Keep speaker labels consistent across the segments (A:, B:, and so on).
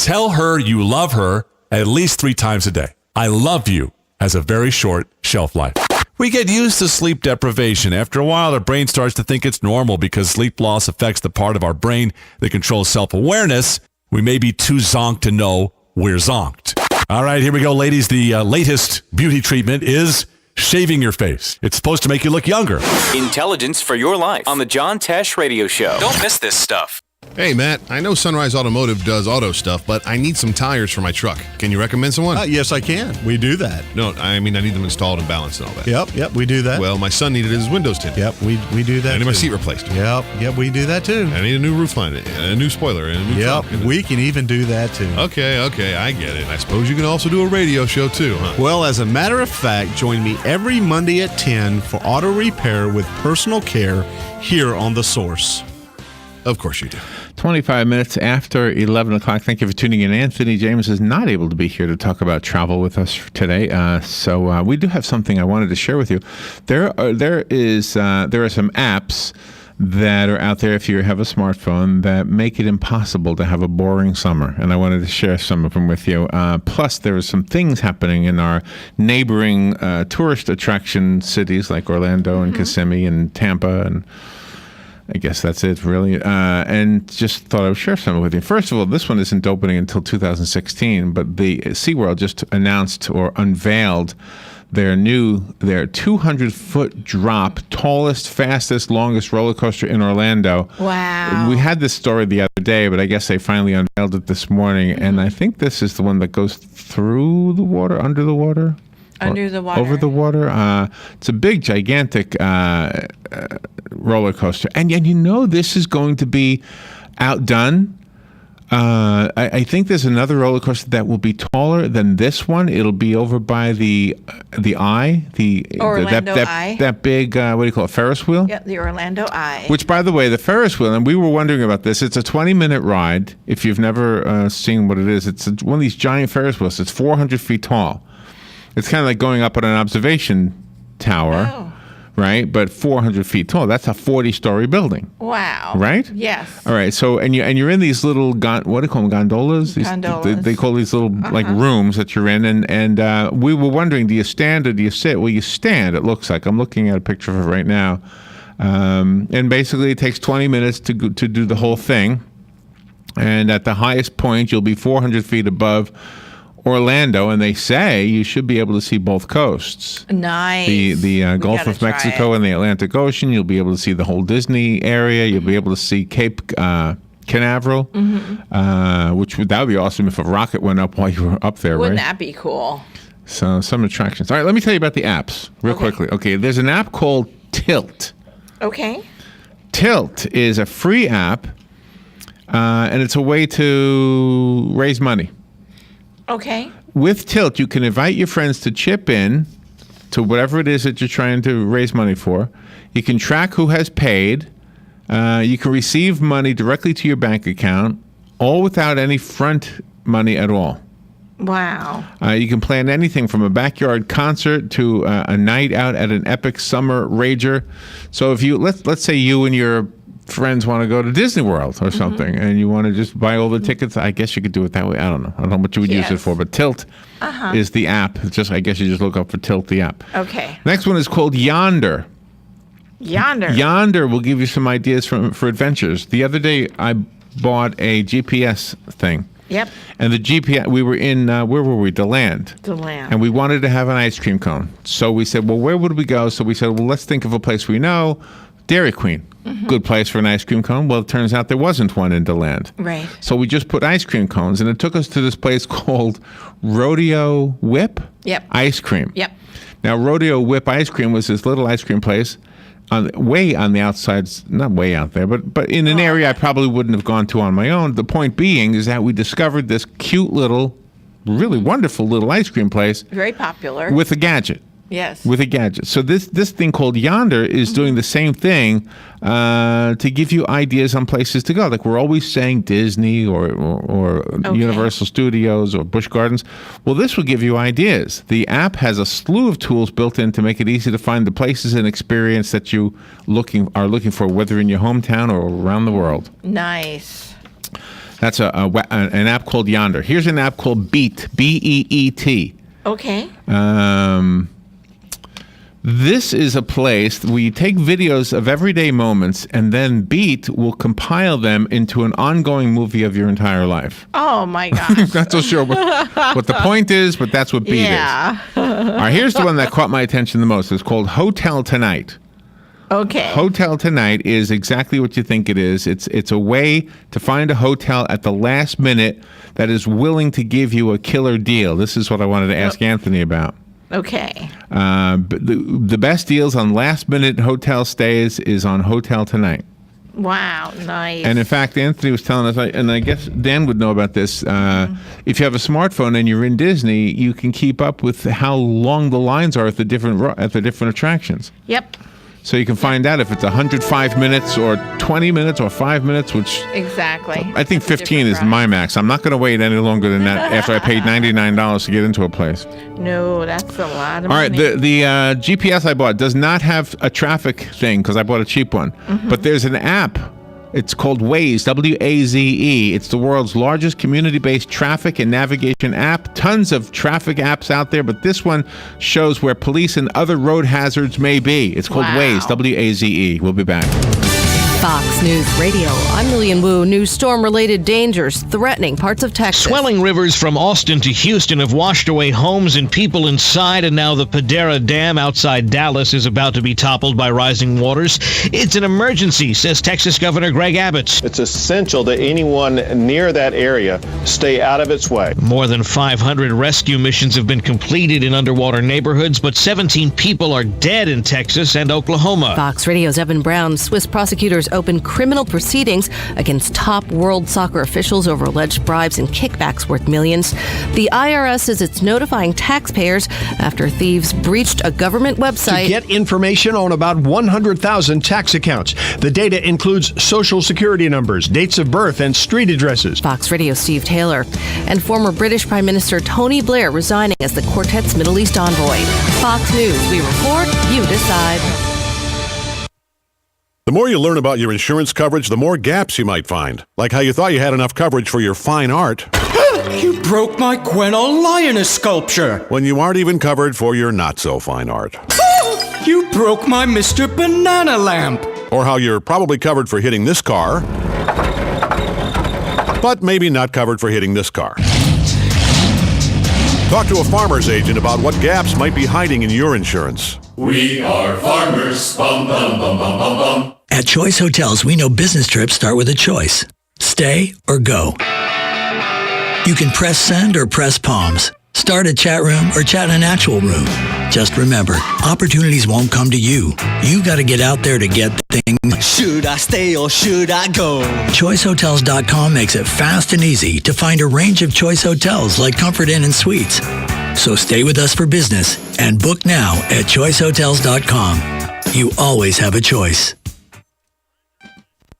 A: Tell her you love her at least 3 times a day. I love you has a very short shelf life. We get used to sleep deprivation. After a while, our brain starts to think it's normal because sleep loss affects the part of our brain that controls self-awareness. We may be too zonked to know we're zonked. All right, here we go, ladies. The latest beauty treatment is shaving your face. It's supposed to make you look younger.
B: Intelligence for your life on the John Tesh Radio Show. Don't miss this stuff.
C: Hey, Matt, I know Sunrise Automotive does auto stuff, but I need some tires for my truck. Can you recommend someone?
D: Yes, I can. We do that.
C: No, I mean, I need them installed and balanced and all that.
D: Yep, we do that.
C: Well, my son needed his windows tinted.
D: Yep, we do that.
C: I need my seat replaced.
D: Yep, we do that too.
C: I need a new roof line, a new spoiler, and a new
D: Yep,
C: trunk.
D: we can even do that too.
C: Okay, I get it. I suppose you can also do a radio show too, huh?
D: Well, as a matter of fact, join me every Monday at 10 for auto repair with personal care here on The Source.
C: Of course you do.
E: 25 minutes after 11 o'clock. Thank you for tuning in. Anthony James is not able to be here to talk about travel with us today. So we do have something I wanted to share with you. There are some apps that are out there if you have a smartphone that make it impossible to have a boring summer. And I wanted to share some of them with you. Plus, there are some things happening in our neighboring tourist attraction cities like Orlando and Kissimmee and Tampa, and I guess that's it, really. And just thought I would share some with you. First of all, this one isn't opening until 2016, but the SeaWorld just announced or unveiled their 200-foot drop, tallest, fastest, longest roller coaster in Orlando.
F: Wow.
E: We had this story the other day, but I guess they finally unveiled it this morning. And I think this is the one that goes through the water, under the water?
F: Under the water.
E: Over the water. It's a big, gigantic roller coaster. And you know this is going to be outdone. I think there's another roller coaster that will be taller than this one. It'll be over by the Eye.
F: Orlando Eye.
E: That big, what do you call it, Ferris wheel?
F: Yep, the Orlando Eye.
E: Which, by the way, the Ferris wheel, and we were wondering about this, it's a 20-minute ride. If you've never seen what it is, it's one of these giant Ferris wheels. It's 400 feet tall. It's kind of like going up on an observation tower, right? But 400 feet tall. That's a 40-story building.
F: Wow.
E: Right?
F: Yes.
E: All right. So, and you're in these little, what do you call them, gondolas?
F: Gondolas.
E: They call these little like rooms that you're in. And we were wondering, do you stand or do you sit? Well, you stand, it looks like. I'm looking at a picture of it right now. And basically it takes 20 minutes to do the whole thing. And at the highest point, you'll be 400 feet above Orlando, and they say you should be able to see both coasts.
F: Nice.
E: The Gulf of Mexico and the Atlantic Ocean. You'll be able to see the whole Disney area. You'll be able to see Cape Canaveral, which that would be awesome if a rocket went up while you were up there,
F: Wouldn't
E: right?
F: that be cool?
E: So some attractions. All right, let me tell you about the apps real quickly. Okay, there's an app called Tilt.
F: Okay.
E: Tilt is a free app, and it's a way to raise money.
F: Okay.
E: With Tilt, you can invite your friends to chip in to whatever it is that you're trying to raise money for. You can track who has paid. You can receive money directly to your bank account, all without any front money at all.
F: Wow.
E: You can plan anything from a backyard concert to a night out at an epic summer rager. So if you let's say you and your friends want to go to Disney World or something, and you want to just buy all the tickets, I guess you could do it that way. I don't know what you would use it for, but Tilt is the app. I guess you just look up for Tilt, the app.
F: Okay.
E: Next one is called Yonder. Yonder will give you some ideas for adventures. The other day, I bought a GPS thing.
F: Yep.
E: And the GPS, we were in, where were we? DeLand.
F: DeLand.
E: And we wanted to have an ice cream cone. So we said, well, where would we go? So we said, well, let's think of a place we know. Dairy Queen. Good place for an ice cream cone. Well, it turns out there wasn't one in DeLand.
F: Right.
E: So we just put ice cream cones, and it took us to this place called Rodeo Whip Ice Cream.
F: Yep.
E: Now, Rodeo Whip Ice Cream was this little ice cream place way on the outside, not way out there, but in an area I probably wouldn't have gone to on my own. The point being is that we discovered this cute little, really wonderful little ice cream place.
F: Very popular.
E: With a gadget.
F: Yes.
E: With a gadget. So this thing called Yonder is doing the same thing to give you ideas on places to go. Like we're always saying Disney or Universal Studios or Busch Gardens. Well, this will give you ideas. The app has a slew of tools built in to make it easy to find the places and experience that you are looking for, whether in your hometown or around the world.
F: Nice.
E: That's an app called Yonder. Here's an app called Beat, B-E-E-T.
F: Okay.
E: This is a place where you take videos of everyday moments, and then Beat will compile them into an ongoing movie of your entire life.
F: Oh, my gosh.
E: Not so sure what the point is, but that's what Beat is. All right, here's the one that caught my attention the most. It's called Hotel Tonight.
F: Okay.
E: Hotel Tonight is exactly what you think it is. It's a way to find a hotel at the last minute that is willing to give you a killer deal. This is what I wanted to ask Anthony about.
F: Okay.
E: The best deals on last-minute hotel stays is on Hotel Tonight.
F: Wow, nice.
E: And in fact, Anthony was telling us, and I guess Dan would know about this, if you have a smartphone and you're in Disney, you can keep up with how long the lines are at the different attractions.
F: Yep.
E: So you can find out if it's 105 minutes or 20 minutes or 5 minutes, which
F: Exactly.
E: I think
F: That's a
E: 15 is
F: different
E: my max. I'm not going to wait any longer than that after I paid $99 to get into a place.
F: No, that's a lot of
E: All right,
F: money.
E: the GPS I bought does not have a traffic thing because I bought a cheap one. But there's an app. It's called Waze, W-A-Z-E. It's the world's largest community-based traffic and navigation app. Tons of traffic apps out there, but this one shows where police and other road hazards may be. It's called
F: Wow.
E: Waze, W-A-Z-E. We'll be back.
G: Fox News Radio. I'm Lillian Wu. New storm-related dangers threatening parts of Texas.
H: Swelling rivers from Austin to Houston have washed away homes and people inside, and now the Padera Dam outside Dallas is about to be toppled by rising waters. It's an emergency, says Texas Governor Greg Abbott.
I: It's essential that anyone near that area stay out of its way.
H: More than 500 rescue missions have been completed in underwater neighborhoods, but 17 people are dead in Texas and Oklahoma.
G: Fox Radio's Evan Brown. Swiss prosecutors opened criminal proceedings against top world soccer officials over alleged bribes and kickbacks worth millions. The IRS says it's notifying taxpayers after thieves breached a government website.
J: To get information on about 100,000 tax accounts. The data includes social security numbers, dates of birth, and street addresses.
G: Fox Radio Steve Taylor. And former British Prime Minister Tony Blair resigning as the quartet's Middle East envoy. Fox News, we report, you decide.
K: The more you learn about your insurance coverage, the more gaps you might find. Like how you thought you had enough coverage for your fine art.
L: You broke my Gwenol lioness sculpture.
K: When you aren't even covered for your not-so-fine art.
L: You broke my Mr. Banana lamp.
K: Or how you're probably covered for hitting this car, but maybe not covered for hitting this car. Talk to a farmer's agent about what gaps might be hiding in your insurance.
M: We are farmers. Bum, bum, bum, bum, bum, bum.
N: At Choice Hotels, we know business trips start with a choice. Stay or go. You can press send or press palms. Start a chat room or chat in an actual room. Just remember, opportunities won't come to you. You got to get out there to get things.
O: Should I stay or should I go?
N: ChoiceHotels.com makes it fast and easy to find a range of Choice Hotels like Comfort Inn and Suites. So stay with us for business and book now at ChoiceHotels.com. You always have a choice.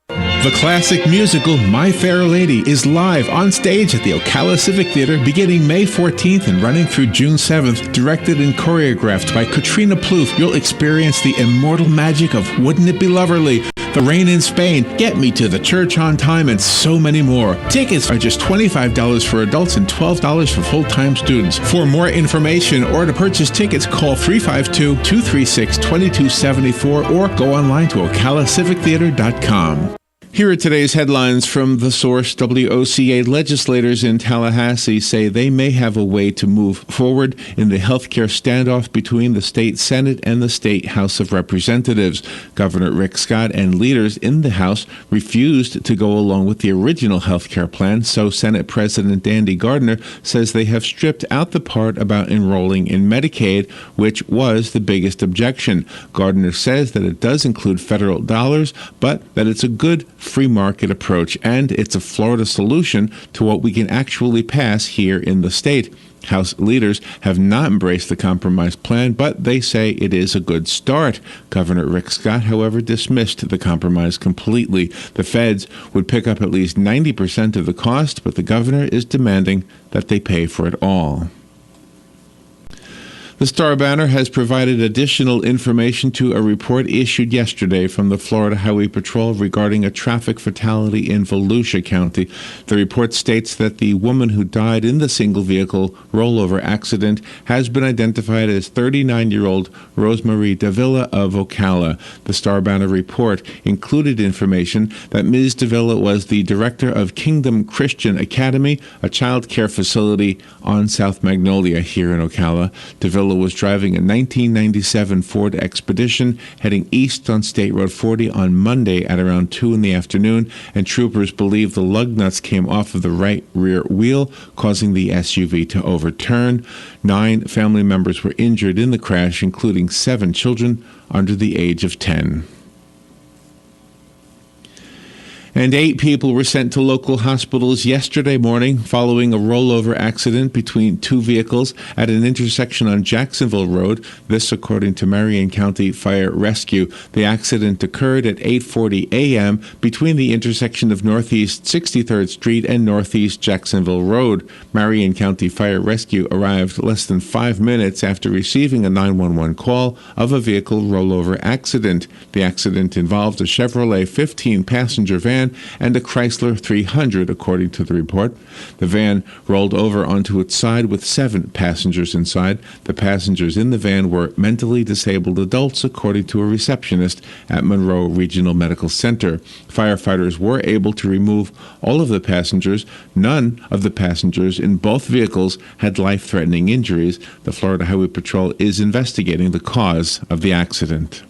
E: The classic musical My Fair Lady is live on stage at the Ocala Civic Theater beginning May 14th and running through June 7th. Directed and choreographed by Katrina Plouffe, you'll experience the immortal magic of Wouldn't It Be Loverly, The Rain in Spain, Get Me to the Church on Time, and so many more. Tickets are just $25 for adults and $12 for full-time students. For more information or to purchase tickets, call 352-236-2274 or go online to OcalaCivicTheater.com. Here are today's headlines from The Source. WOCA legislators in Tallahassee say they may have a way to move forward in the healthcare standoff between the state Senate and the state House of Representatives. Governor Rick Scott and leaders in the House refused to go along with the original healthcare plan, so Senate President Dandy Gardner says they have stripped out the part about enrolling in Medicaid, which was the biggest objection. Gardner says that it does include federal dollars, but that it's a good free market approach, and it's a Florida solution to what we can actually pass here in the state. House leaders have not embraced the compromise plan, but they say it is a good start. Governor Rick Scott, however, dismissed the compromise completely. The feds would pick up at least 90% of the cost, but the governor is demanding that they pay for it all. The Star Banner has provided additional information to a report issued yesterday from the Florida Highway Patrol regarding a traffic fatality in Volusia County. The report states that the woman who died in the single-vehicle rollover accident has been identified as 39-year-old Rosemarie Davila of Ocala. The Star Banner report included information that Ms. Davila was the director of Kingdom Christian Academy, a child care facility on South Magnolia here in Ocala. Davila was driving a 1997 Ford Expedition heading east on State Road 40 on Monday at around 2 in the afternoon, and troopers believe the lug nuts came off of the right rear wheel, causing the SUV to overturn. 9 family members were injured in the crash, including 7 children under the age of 10. And 8 people were sent to local hospitals yesterday morning following a rollover accident between 2 vehicles at an intersection on Jacksonville Road. This, according to Marion County Fire Rescue. The accident occurred at 8:40 a.m. between the intersection of Northeast 63rd Street and Northeast Jacksonville Road. Marion County Fire Rescue arrived less than 5 minutes after receiving a 911 call of a vehicle rollover accident. The accident involved a Chevrolet 15-passenger van and a Chrysler 300, according to the report. The van rolled over onto its side with 7 passengers inside. The passengers in the van were mentally disabled adults, according to a receptionist at Monroe Regional Medical Center. Firefighters were able to remove all of the passengers. None of the passengers in both vehicles had life-threatening injuries. The Florida Highway Patrol is investigating the cause of the accident.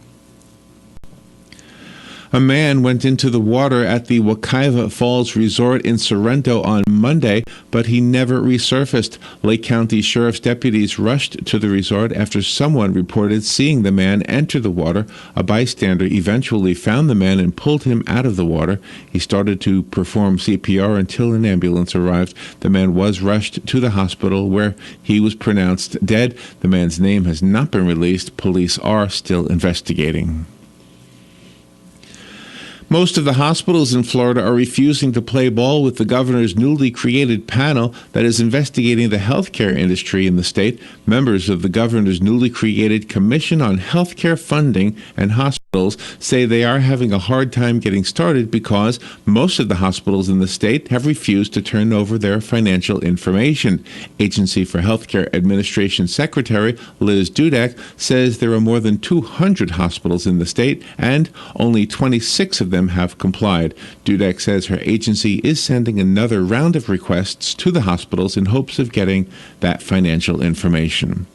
E: A man went into the water at the Wekiva Falls Resort in Sorrento on Monday, but he never resurfaced. Lake County Sheriff's deputies rushed to the resort after someone reported seeing the man enter the water. A bystander eventually found the man and pulled him out of the water. He started to perform CPR until an ambulance arrived. The man was rushed to the hospital where he was pronounced dead. The man's name has not been released. Police are still investigating. Most of the hospitals in Florida are refusing to play ball with the governor's newly created panel that is investigating the healthcare industry in the state. Members of the governor's newly created Commission on Healthcare Funding and Hospitals say they are having a hard time getting started because most of the hospitals in the state have refused to turn over their financial information. Agency for Healthcare Administration Secretary Liz Dudek says there are more than 200 hospitals in the state and only 26 of them have complied. Dudek says her agency is sending another round of requests to the hospitals in hopes of getting that financial information.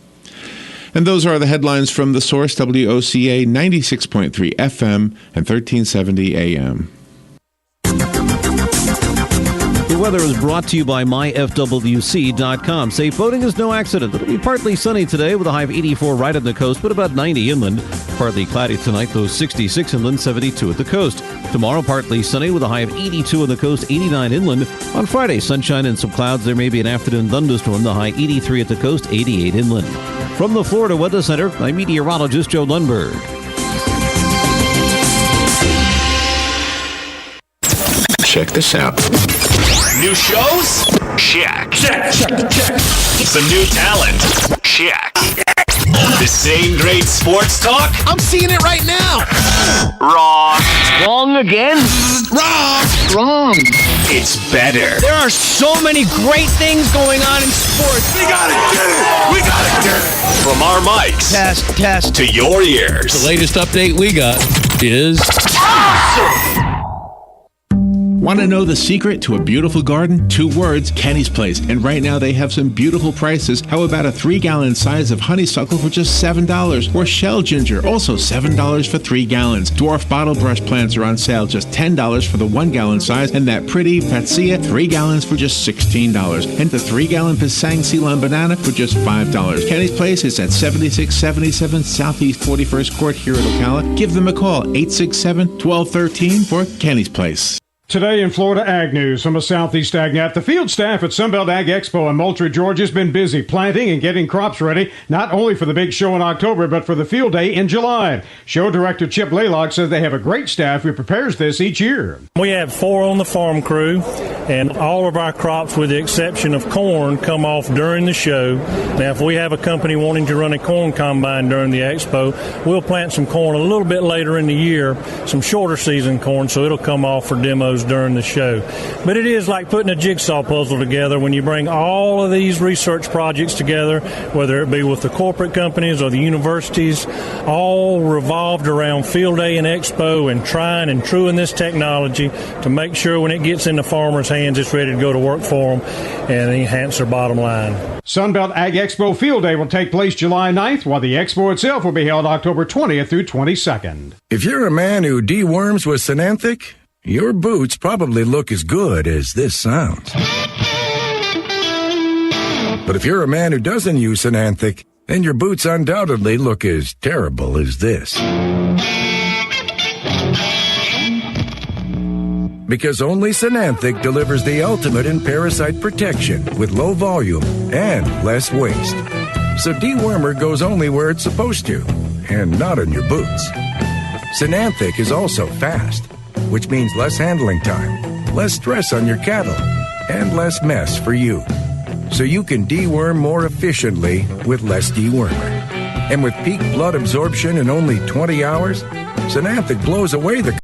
E: And those are the headlines from The Source, WOCA 96.3 FM and 1370 AM.
P: The weather is brought to you by myfwc.com. Safe boating is no accident. It'll be partly sunny today with a high of 84 right on the coast, but about 90 inland. Partly cloudy tonight, though 66 inland, 72 at the coast. Tomorrow, partly sunny with a high of 82 on the coast, 89 inland. On Friday, sunshine and some clouds. There may be an afternoon thunderstorm, the high 83 at the coast, 88 inland. From the Florida Weather Center, I'm meteorologist Joe Lundberg.
Q: Check this out.
B: New shows? Check. Check. Some new talent? Check. The same great sports talk?
O: I'm seeing it right now.
B: Wrong.
O: Wrong again? Wrong.
B: It's better.
O: There are so many great things going on in sports.
B: We gotta get it. From our mics.
O: Test.
B: To your ears.
R: The latest update we got is
B: awesome.
E: Want to know the secret to a beautiful garden? 2 words, Kenny's Place. And right now they have some beautiful prices. How about a 3-gallon size of honeysuckle for just $7? Or shell ginger, also $7 for 3 gallons. Dwarf bottle brush plants are on sale, just $10 for the 1-gallon size. And that pretty Fatsia, 3 gallons for just $16. And the 3-gallon Pisang Ceylon banana for just $5. Kenny's Place is at 7677 Southeast 41st Court here at Ocala. Give them a call, 867-1213 for Kenny's Place.
S: Today in Florida Ag News from a Southeast AgNet, the field staff at Sunbelt Ag Expo in Moultrie, Georgia has been busy planting and getting crops ready, not only for the big show in October, but for the field day in July. Show director Chip Laylock says they have a great staff who prepares this each year.
T: We have 4 on the farm crew, and all of our crops, with the exception of corn, come off during the show. Now, if we have a company wanting to run a corn combine during the expo, we'll plant some corn a little bit later in the year, some shorter season corn, so it'll come off for demos during the show. But it is like putting a jigsaw puzzle together when you bring all of these research projects together, whether it be with the corporate companies or the universities, all revolved around Field Day and Expo and trying and truing this technology to make sure when it gets in the farmers' hands, it's ready to go to work for them and enhance their bottom line.
S: Sunbelt Ag Expo Field Day will take place July 9th, while the expo itself will be held October 20th through 22nd.
U: If you're a man who deworms with Synanthic, your boots probably look as good as this sounds. But if you're a man who doesn't use Synanthic, then your boots undoubtedly look as terrible as this. Because only Synanthic delivers the ultimate in parasite protection with low volume and less waste. So dewormer goes only where it's supposed to, and not on your boots. Synanthic is also fast, which means less handling time, less stress on your cattle, and less mess for you. So you can deworm more efficiently with less dewormer. And with peak blood absorption in only 20 hours, Synanthic blows away the